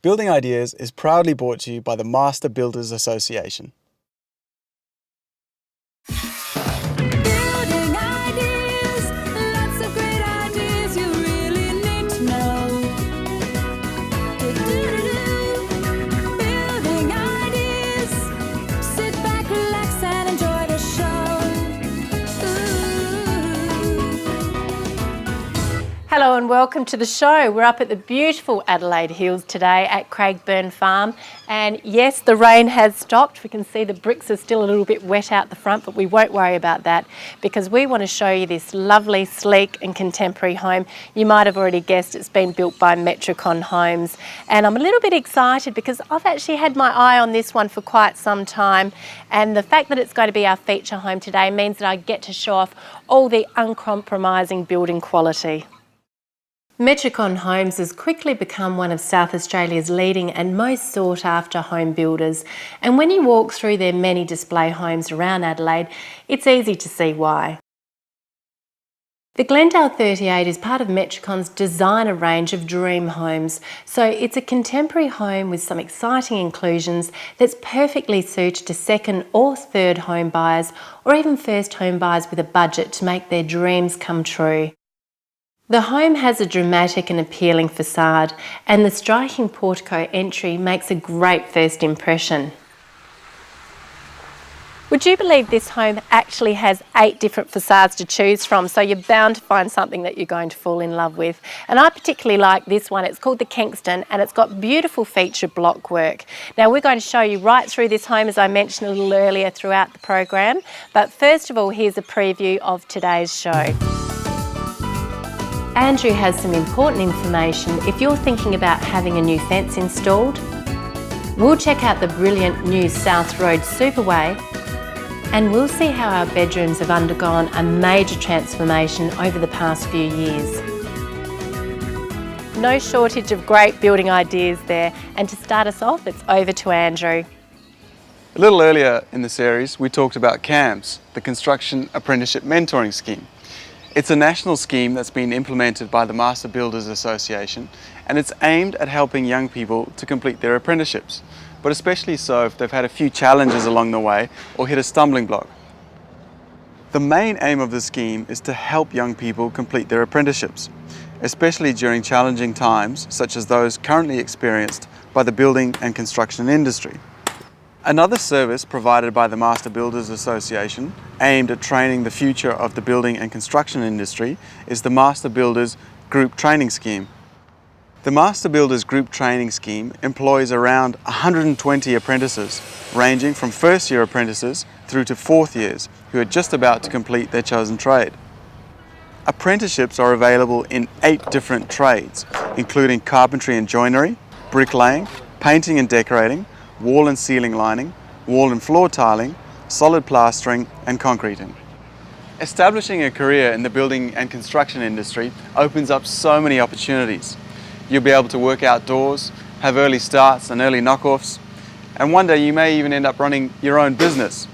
Building Ideas is proudly brought to you by the Master Builders Association. Building ideas, lots of great ideas you really need to know. Building ideas, sit back, relax and enjoy the show. Hello and welcome to the show. We're up at the beautiful Adelaide Hills today at Craigburn Farm, and yes, the rain has stopped. We can see the bricks are still a little bit wet out the front, but we won't worry about that because we want to show you this lovely, sleek and contemporary home. You might have already guessed it's been built by Metricon Homes, and I'm a little bit excited because I've actually had my eye on this one for quite some time, and the fact that it's going to be our feature home today means that I get to show off all the uncompromising building quality. Metricon Homes has quickly become one of South Australia's leading and most sought after home builders, and when you walk through their many display homes around Adelaide, it's easy to see why. The Glendale 38 is part of Metricon's designer range of dream homes, so it's a contemporary home with some exciting inclusions that's perfectly suited to second or third home buyers or even first home buyers with a budget to make their dreams come true. The home has a dramatic and appealing facade, and the striking portico entry makes a great first impression. Would you believe this home actually has 8 different facades to choose from, so you're bound to find something that you're going to fall in love with. And I particularly like this one. It's called the Kingston, and it's got beautiful featured block work. Now we're going to show you right through this home, as I mentioned a little earlier throughout the program. But first of all, here's a preview of today's show. Andrew has some important information if you're thinking about having a new fence installed. We'll check out the brilliant new South Road Superway, and we'll see how our bedrooms have undergone a major transformation over the past few years. No shortage of great building ideas there, and to start us off, it's over to Andrew. A little earlier in the series, we talked about CAMS, the Construction Apprenticeship Mentoring Scheme. It's a national scheme that's been implemented by the Master Builders Association, and it's aimed at helping young people to complete their apprenticeships, but especially so if they've had a few challenges along the way or hit a stumbling block. The main aim of the scheme is to help young people complete their apprenticeships, especially during challenging times such as those currently experienced by the building and construction industry. Another service provided by the Master Builders Association aimed at training the future of the building and construction industry is the Master Builders Group Training Scheme. The Master Builders Group Training Scheme employs around 120 apprentices, ranging from first-year apprentices through to fourth years, who are just about to complete their chosen trade. Apprenticeships are available in 8 different trades, including carpentry and joinery, bricklaying, painting and decorating, wall and ceiling lining, wall and floor tiling, solid plastering and concreting. Establishing a career in the building and construction industry opens up so many opportunities. You'll be able to work outdoors, have early starts and early knockoffs, and one day you may even end up running your own business.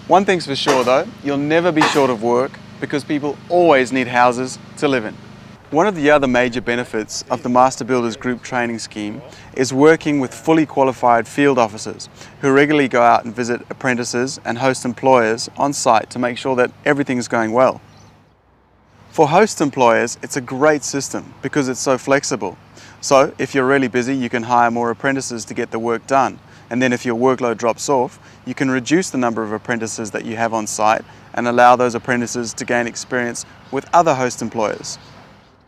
One thing's for sure though, you'll never be short of work because people always need houses to live in. One of the other major benefits of the Master Builders Group Training Scheme is working with fully qualified field officers who regularly go out and visit apprentices and host employers on site to make sure that everything is going well. For host employers, it's a great system because it's so flexible. So if you're really busy, you can hire more apprentices to get the work done. And then if your workload drops off, you can reduce the number of apprentices that you have on site and allow those apprentices to gain experience with other host employers.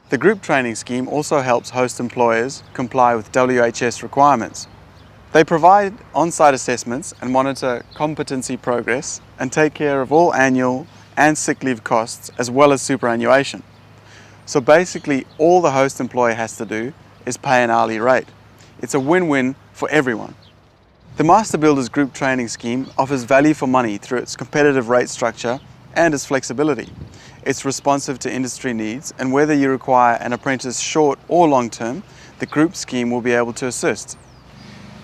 The group training scheme also helps host employers comply with WHS requirements. They provide on-site assessments and monitor competency progress and take care of all annual and sick leave costs as well as superannuation. So basically all the host employer has to do is pay an hourly rate. It's a win-win for everyone. The Master Builders Group Training Scheme offers value for money through its competitive rate structure and its flexibility. It's responsive to industry needs, and whether you require an apprentice short or long term, the group scheme will be able to assist.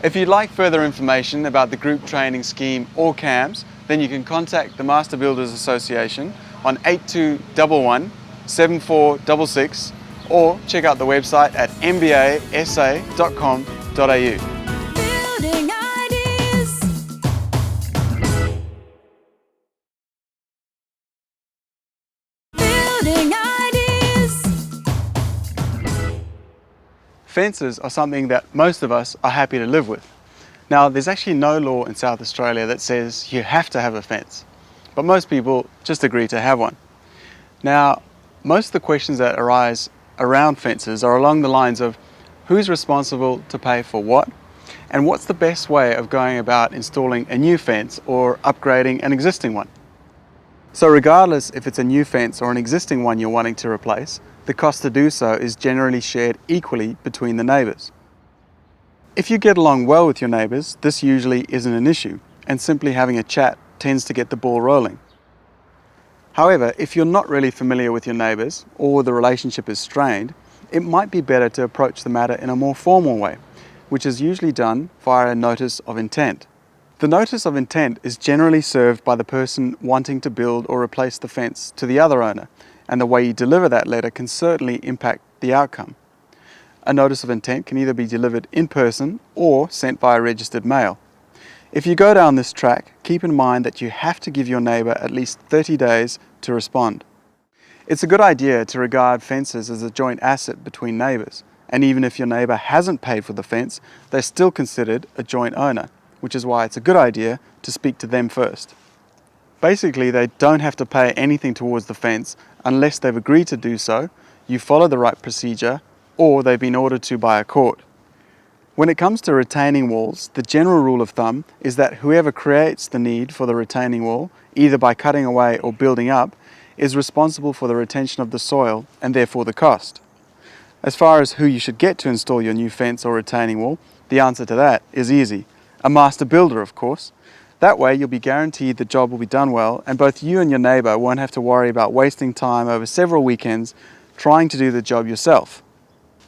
If you'd like further information about the group training scheme or CAMS, then you can contact the Master Builders Association on 8211 7466 or check out the website at mbasa.com.au. Building ideas. Building ideas. Fences are something that most of us are happy to live with. Now, there's actually no law in South Australia that says you have to have a fence, but most people just agree to have one. Now, most of the questions that arise around fences are along the lines of who's responsible to pay for what, and what's the best way of going about installing a new fence or upgrading an existing one. So regardless if it's a new fence or an existing one you're wanting to replace, the cost to do so is generally shared equally between the neighbours. If you get along well with your neighbours, this usually isn't an issue, and simply having a chat tends to get the ball rolling. However, if you're not really familiar with your neighbours, or the relationship is strained, it might be better to approach the matter in a more formal way, which is usually done via a notice of intent. The notice of intent is generally served by the person wanting to build or replace the fence to the other owner, and the way you deliver that letter can certainly impact the outcome. A notice of intent can either be delivered in person or sent via registered mail. If you go down this track, keep in mind that you have to give your neighbour at least 30 days to respond. It's a good idea to regard fences as a joint asset between neighbours, and even if your neighbour hasn't paid for the fence, they're still considered a joint owner, which is why it's a good idea to speak to them first. Basically, they don't have to pay anything towards the fence unless they've agreed to do so, you follow the right procedure, or they've been ordered to by a court. When it comes to retaining walls, the general rule of thumb is that whoever creates the need for the retaining wall, either by cutting away or building up, is responsible for the retention of the soil and therefore the cost. As far as who you should get to install your new fence or retaining wall, the answer to that is easy. A master builder, of course. That way you'll be guaranteed the job will be done well, and both you and your neighbour won't have to worry about wasting time over several weekends trying to do the job yourself.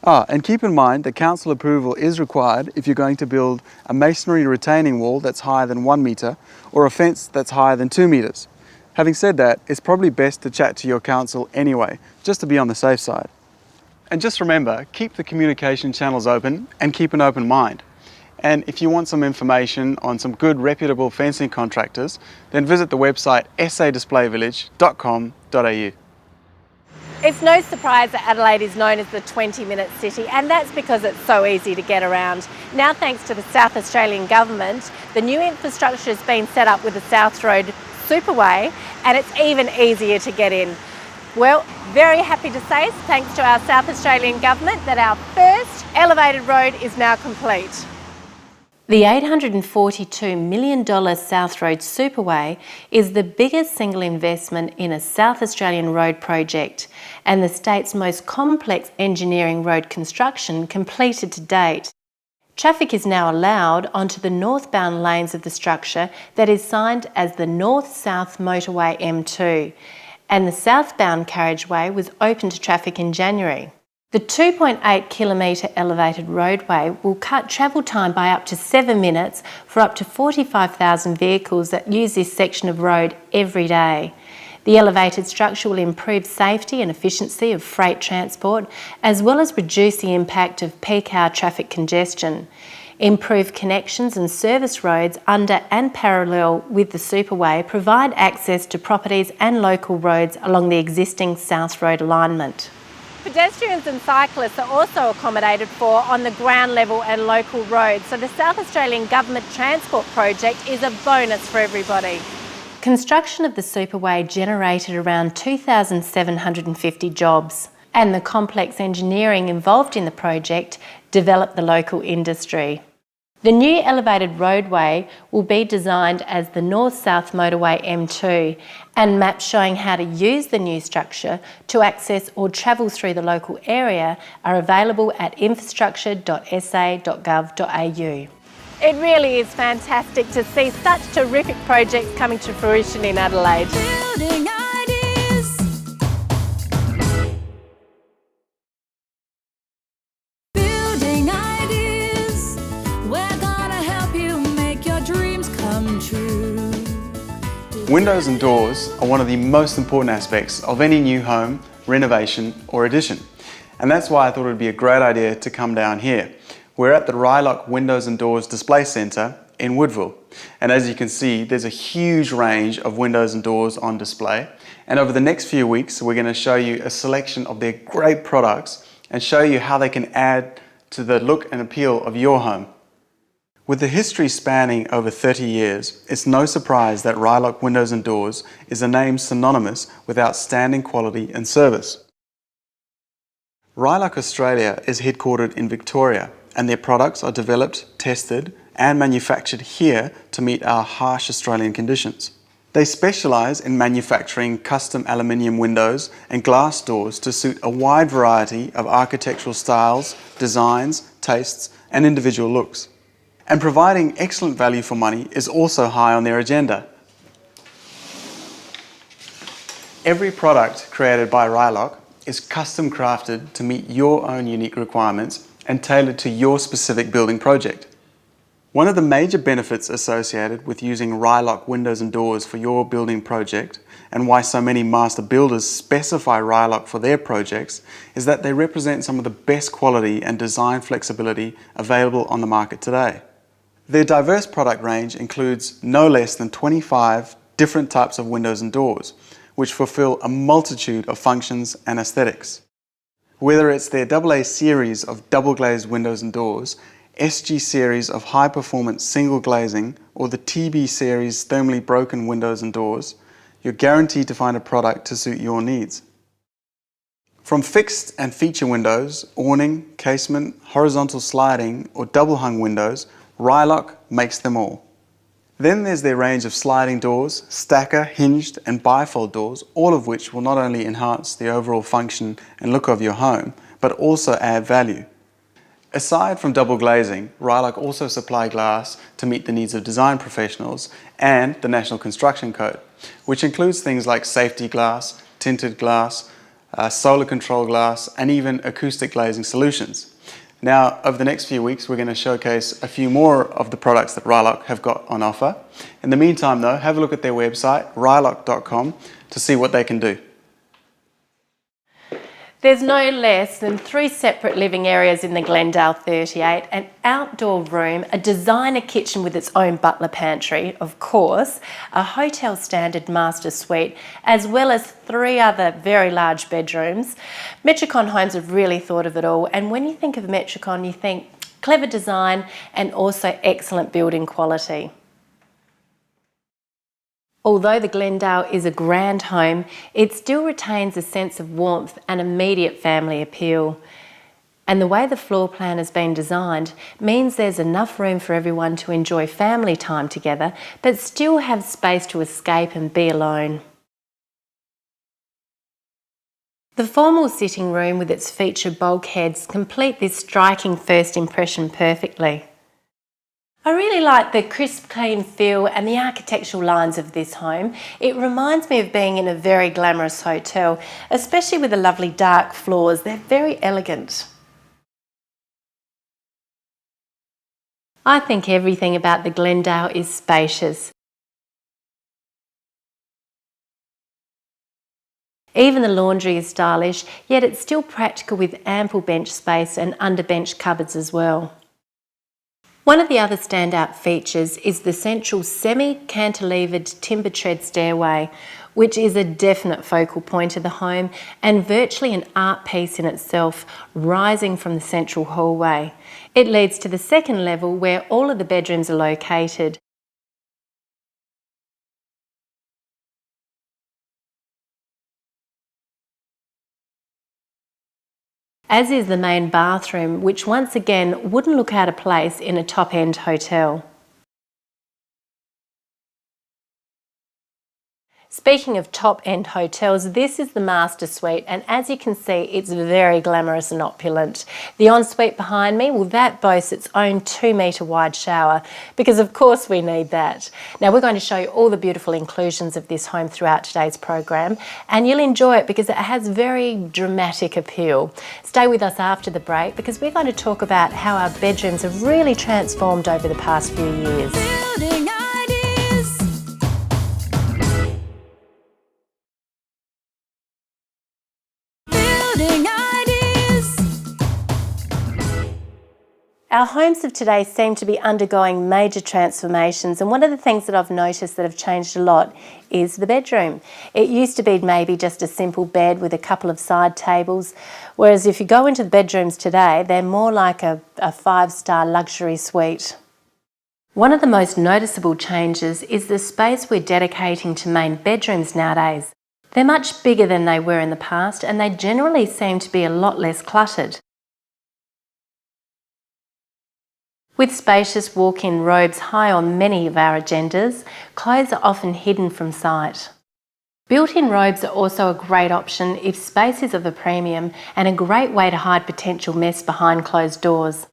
And keep in mind that council approval is required if you're going to build a masonry retaining wall that's higher than 1 metre or a fence that's higher than 2 metres. Having said that, it's probably best to chat to your council anyway, just to be on the safe side. And just remember, keep the communication channels open and keep an open mind. And if you want some information on some good reputable fencing contractors, then visit the website sadisplayvillage.com.au. It's no surprise that Adelaide is known as the 20-minute city, and that's because it's so easy to get around. Now, thanks to the South Australian Government, the new infrastructure has been set up with the South Road Superway, and it's even easier to get in. Well, very happy to say, thanks to our South Australian Government, that our first elevated road is now complete. The $842 million South Road Superway is the biggest single investment in a South Australian road project and the state's most complex engineering road construction completed to date. Traffic is now allowed onto the northbound lanes of the structure that is signed as the North-South Motorway M2, and the southbound carriageway was open to traffic in January. The 2.8 kilometre elevated roadway will cut travel time by up to 7 minutes for up to 45,000 vehicles that use this section of road every day. The elevated structure will improve safety and efficiency of freight transport, as well as reduce the impact of peak hour traffic congestion. Improved connections and service roads under and parallel with the Superway provide access to properties and local roads along the existing South Road alignment. Pedestrians and cyclists are also accommodated for on the ground level and local roads, so the South Australian Government Transport Project is a bonus for everybody. Construction of the Superway generated around 2,750 jobs, and the complex engineering involved in the project developed the local industry. The new elevated roadway will be designed as the North-South Motorway M2, and maps showing how to use the new structure to access or travel through the local area are available at infrastructure.sa.gov.au. It really is fantastic to see such terrific projects coming to fruition in Adelaide. Building ideas. Building ideas. We're gonna help you make your dreams come true. Windows and doors are one of the most important aspects of any new home, renovation or addition. And that's why I thought it would be a great idea to come down here, We're at the Rylock Windows and Doors Display Centre in Woodville. And as you can see, there's a huge range of windows and doors on display. And over the next few weeks, we're going to show you a selection of their great products and show you how they can add to the look and appeal of your home. With the history spanning over 30 years, it's no surprise that Rylock Windows and Doors is a name synonymous with outstanding quality and service. Rylock Australia is headquartered in Victoria, and their products are developed, tested and manufactured here to meet our harsh Australian conditions. They specialise in manufacturing custom aluminium windows and glass doors to suit a wide variety of architectural styles, designs, tastes and individual looks. And providing excellent value for money is also high on their agenda. Every product created by Rylock is custom crafted to meet your own unique requirements and tailored to your specific building project. One of the major benefits associated with using Rylock windows and doors for your building project, and why so many master builders specify Rylock for their projects, is that they represent some of the best quality and design flexibility available on the market today. Their diverse product range includes no less than 25 different types of windows and doors, which fulfill a multitude of functions and aesthetics. Whether it's their AA series of double glazed windows and doors, SG series of high performance single glazing, or the TB series thermally broken windows and doors, you're guaranteed to find a product to suit your needs. From fixed and feature windows, awning, casement, horizontal sliding or double hung windows, Rylock makes them all. Then there's their range of sliding doors, stacker, hinged and bifold doors, all of which will not only enhance the overall function and look of your home, but also add value. Aside from double glazing, Rylock also supply glass to meet the needs of design professionals and the National Construction Code, which includes things like safety glass, tinted glass, solar control glass, and even acoustic glazing solutions. Now, over the next few weeks, we're going to showcase a few more of the products that Rylock have got on offer. In the meantime, though, have a look at their website, rylock.com, to see what they can do. There's no less than 3 separate living areas in the Glendale 38, an outdoor room, a designer kitchen with its own butler pantry, of course, a hotel standard master suite, as well as 3 other very large bedrooms. Metricon Homes have really thought of it all, and when you think of Metricon, you think clever design and also excellent building quality. Although the Glendale is a grand home, it still retains a sense of warmth and immediate family appeal. And the way the floor plan has been designed means there's enough room for everyone to enjoy family time together, but still have space to escape and be alone. The formal sitting room with its featured bulkheads complete this striking first impression perfectly. I really like the crisp, clean feel and the architectural lines of this home. It reminds me of being in a very glamorous hotel, especially with the lovely dark floors. They're very elegant. I think everything about the Glendale is spacious. Even the laundry is stylish, yet it's still practical with ample bench space and under-bench cupboards as well. One of the other standout features is the central semi-cantilevered timber tread stairway, which is a definite focal point of the home and virtually an art piece in itself, rising from the central hallway. It leads to the second level where all of the bedrooms are located. As is the main bathroom, which once again wouldn't look out of place in a top-end hotel. Speaking of top-end hotels, this is the master suite, and as you can see, it's very glamorous and opulent. The ensuite behind me, well, that boasts its own 2-metre wide shower, because of course we need that. Now we're going to show you all the beautiful inclusions of this home throughout today's program, and you'll enjoy it because it has very dramatic appeal. Stay with us after the break because we're going to talk about how our bedrooms have really transformed over the past few years. Building ideas. Building ideas. Our homes of today seem to be undergoing major transformations, and one of the things that I've noticed that have changed a lot is the bedroom. It used to be maybe just a simple bed with a couple of side tables, whereas if you go into the bedrooms today, they're more like a 5-star luxury suite. One of the most noticeable changes is the space we're dedicating to main bedrooms nowadays. They're much bigger than they were in the past, and they generally seem to be a lot less cluttered. With spacious walk-in robes high on many of our agendas, clothes are often hidden from sight. Built-in robes are also a great option if space is of a premium, and a great way to hide potential mess behind closed doors.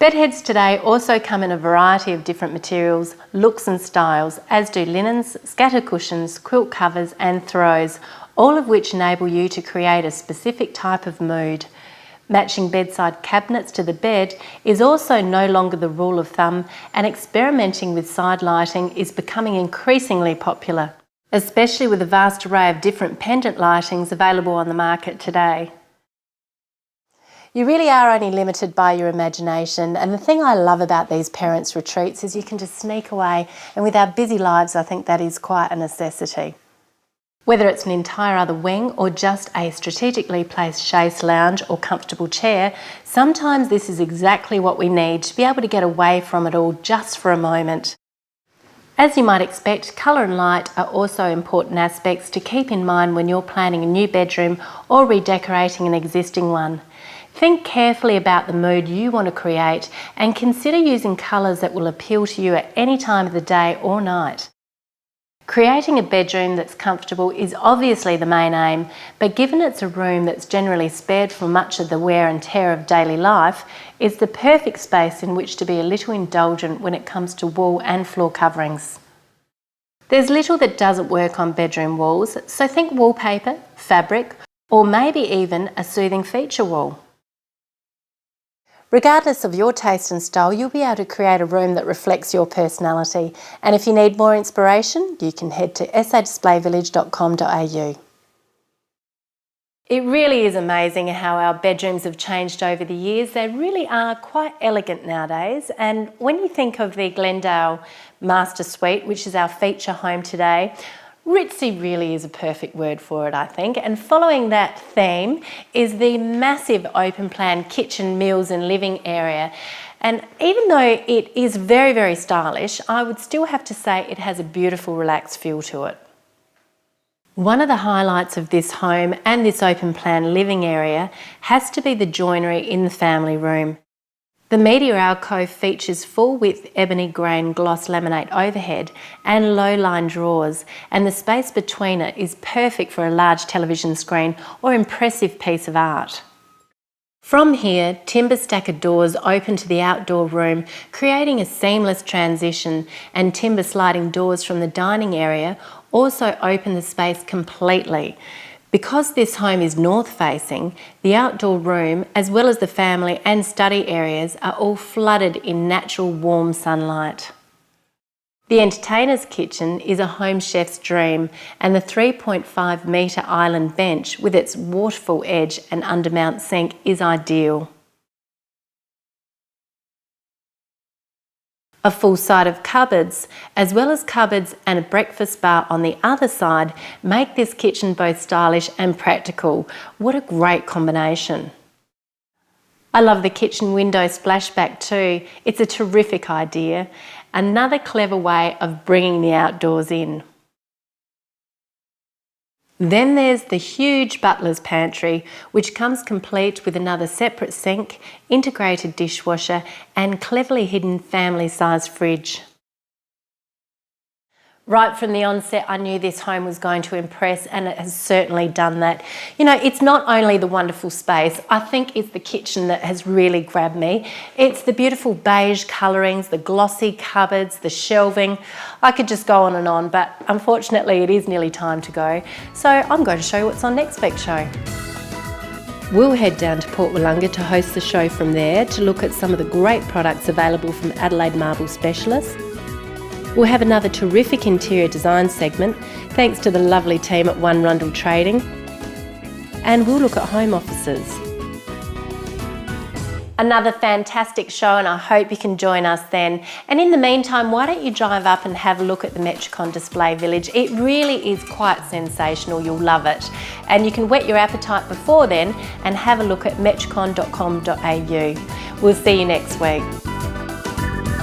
Bedheads today also come in a variety of different materials, looks and styles, as do linens, scatter cushions, quilt covers and throws, all of which enable you to create a specific type of mood. Matching bedside cabinets to the bed is also no longer the rule of thumb, and experimenting with side lighting is becoming increasingly popular, especially with the vast array of different pendant lightings available on the market today. You really are only limited by your imagination, and the thing I love about these parents' retreats is you can just sneak away, and with our busy lives I think that is quite a necessity. Whether it's an entire other wing or just a strategically placed chaise lounge or comfortable chair, sometimes this is exactly what we need to be able to get away from it all just for a moment. As you might expect, colour and light are also important aspects to keep in mind when you're planning a new bedroom or redecorating an existing one. Think carefully about the mood you want to create and consider using colours that will appeal to you at any time of the day or night. Creating a bedroom that's comfortable is obviously the main aim, but given it's a room that's generally spared from much of the wear and tear of daily life, it's the perfect space in which to be a little indulgent when it comes to wall and floor coverings. There's little that doesn't work on bedroom walls, so think wallpaper, fabric, or maybe even a soothing feature wall. Regardless of your taste and style, you'll be able to create a room that reflects your personality. And if you need more inspiration, you can head to sadisplayvillage.com.au. It really is amazing how our bedrooms have changed over the years. They really are quite elegant nowadays. And when you think of the Glendale Master Suite, which is our feature home today, ritzy really is a perfect word for it, I think. And following that theme is the massive open plan kitchen, meals and living area. And even though it is very, very stylish, I would still have to say it has a beautiful, relaxed feel to it. One of the highlights of this home and this open plan living area has to be the joinery in the family room. The media alcove features full-width ebony grain gloss laminate overhead and low-line drawers, and the space between it is perfect for a large television screen or impressive piece of art. From here, timber stacker doors open to the outdoor room, creating a seamless transition, and timber sliding doors from the dining area also open the space completely. Because this home is north-facing, the outdoor room, as well as the family and study areas, are all flooded in natural warm sunlight. The entertainer's kitchen is a home chef's dream, and the 3.5 metre island bench with its waterfall edge and undermount sink is ideal. A full side of cupboards, as well as cupboards and a breakfast bar on the other side, make this kitchen both stylish and practical. What a great combination. I love the kitchen window splashback too. It's a terrific idea. Another clever way of bringing the outdoors in. Then there's the huge butler's pantry, which comes complete with another separate sink, integrated dishwasher and cleverly hidden family-sized fridge. Right from the onset, I knew this home was going to impress, and it has certainly done that. You know, it's not only the wonderful space, I think it's the kitchen that has really grabbed me. It's the beautiful beige colourings, the glossy cupboards, the shelving. I could just go on, but unfortunately it is nearly time to go. So I'm going to show you what's on next week's show. We'll head down to Port Wollonga to host the show from there to look at some of the great products available from Adelaide Marble Specialists. We'll have another terrific interior design segment, thanks to the lovely team at One Rundle Trading. And we'll look at home offices. Another fantastic show, and I hope you can join us then. And in the meantime, why don't you drive up and have a look at the Metricon Display Village? It really is quite sensational, you'll love it. And you can whet your appetite before then and have a look at metricon.com.au. We'll see you next week.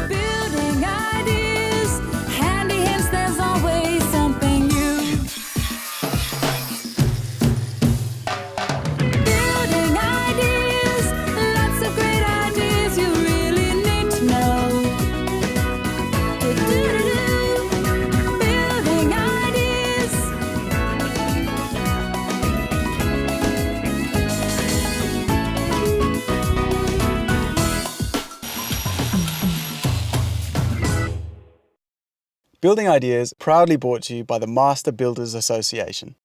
Building ideas, handy hints, there's always something new. Building ideas, lots of great ideas you really need to know. Building ideas. Building Ideas proudly brought to you by the Master Builders Association.